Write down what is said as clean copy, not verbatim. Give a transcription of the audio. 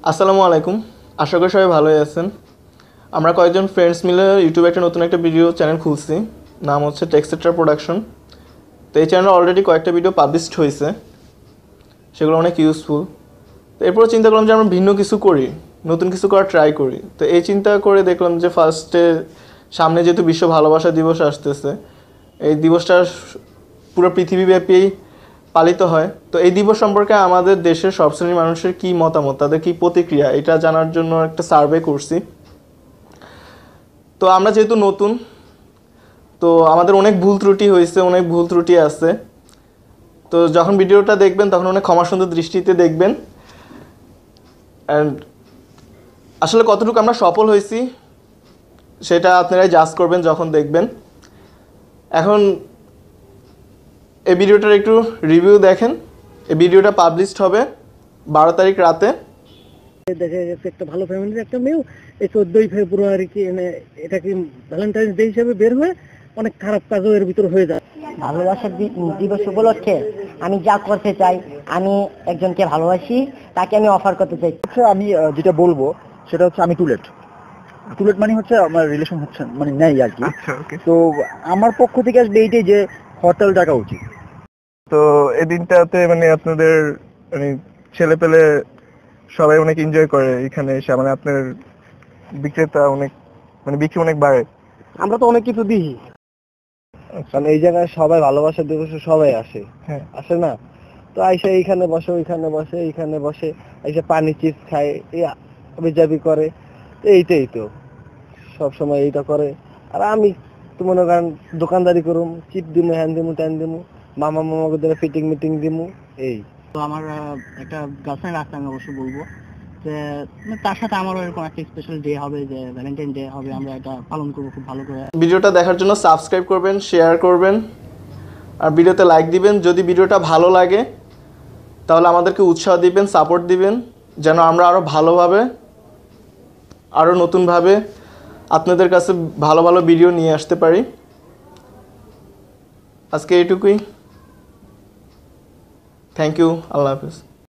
আসসালামু আলাইকুম। আশা করি সবাই ভালোই আছেন। আমরা কয়েকজন ফ্রেন্ডস মিলে ইউটিউবে নতুন একটা ভিডিও চ্যানেল খুলছি, নাম হচ্ছে টেক্সেট্রা প্রোডাকশন। তো এই চ্যানেলে অলরেডি কয়েকটা ভিডিও পাবলিশড হয়েছে, সেগুলো অনেক ইউজফুল। তো এরপর চিন্তা করলাম যে আমরা ভিন্ন কিছু করি, নতুন কিছু করার ট্রাই করি। তো এই চিন্তা করে দেখলাম যে ফার্স্টে সামনে যেহেতু বিশ্ব ভালোবাসা দিবস আসতেছে, এই দিবসটা পুরো পৃথিবীব্যাপী পালিত হয়। তো এই দিবস সম্পর্কে আমাদের দেশের সব শ্রেণীর মানুষের কী মতামত, তাদের কী প্রতিক্রিয়া, এটা জানার জন্য একটা সার্ভে করছি। তো আমরা যেহেতু নতুন, তো আমাদের অনেক ভুল ত্রুটি হয়েছে, অনেক ভুল ত্রুটি আছে। তো যখন ভিডিওটা দেখবেন তখন অনেক ক্ষমাসুন্দর দৃষ্টিতে দেখবেন। অ্যান্ড আসলে কতটুকু আমরা সফল হয়েছি সেটা আপনারাই জাজ করবেন যখন দেখবেন। এখন এই ভিডিওটার একটু রিভিউ দেখেন। এই ভিডিওটা পাবলিশড হবে 12 তারিখ রাতে। দেখা গেছে একটা ভালো ফ্যামিলির একটা মেয়েও এই 14ই ফেব্রুয়ারি কি এটা কি ভ্যালেন্টাইন্স ডে হিসেবে বের হয়ে অনেক খারাপ কাজও এর ভিতর হয়ে যায়। ভালোবাসার দিবস উপলক্ষে আমি যা করতে চাই, আমি একজনকে ভালোবাসি, তাকে আমি অফার করতে চাই। আমি যেটা বলবো সেটা হচ্ছে আমি টুলেট মানে হচ্ছে আমার রিলেশন হচ্ছে মানে নেই আর কি। তো আমার পক্ষ থেকে আসলে এইটাই যে হোটেল টাকা উচিত। তো এই দিনটাতে মানে আপনাদের মানে ছেলে পেলে সবাই অনেক এনজয় করে এখানে এসে, মানে আপনার বিক্রেতা অনেক মানে বিক্রি অনেক বাড়ে। আমরা তো অনেক কিছু দিই, কারণ এই জায়গায় সবাই ভালোবাসা দিবসে সবাই আসে, হ্যাঁ আসে না? তো আইসা এইখানে বসে, ওইখানে বসে, এইখানে বসে, আইসা পানি চিপস খায়, এই আবিজাবি করে। তো এইটাই তো সব সময় এইটা করে। আর আমি তো মনে করেন দোকানদারি করুম, চিপ দিমু, হ্যান দিমু, ট্যান দিমু, মামাকে দিলে ফিটিং মিটিং দিমু। এই তো আমার একটা গার্লফ্রেন্ড আছে, আমি অবশ্যই বলবো যে তার সাথে আমারও এরকম একটা স্পেশাল ডে হবে, যে ভ্যালেন্টাইন ডে হবে, আমরা এটা পালন করবো খুব ভালো করে। ভিডিওটা দেখার জন্য সাবস্ক্রাইব করবেন, শেয়ার করবেন, আর ভিডিওতে লাইক দিবেন। যদি ভিডিওটা ভালো লাগে তাহলে আমাদেরকে উৎসাহ দিবেন, সাপোর্ট দিবেন, যেন আমরা আরও ভালোভাবে, আরও নতুনভাবে আপনাদের কাছে ভালো ভালো ভিডিও নিয়ে আসতে পারি। আজকে এইটুকুই। Thank you. আল্লাহ হাফেজ।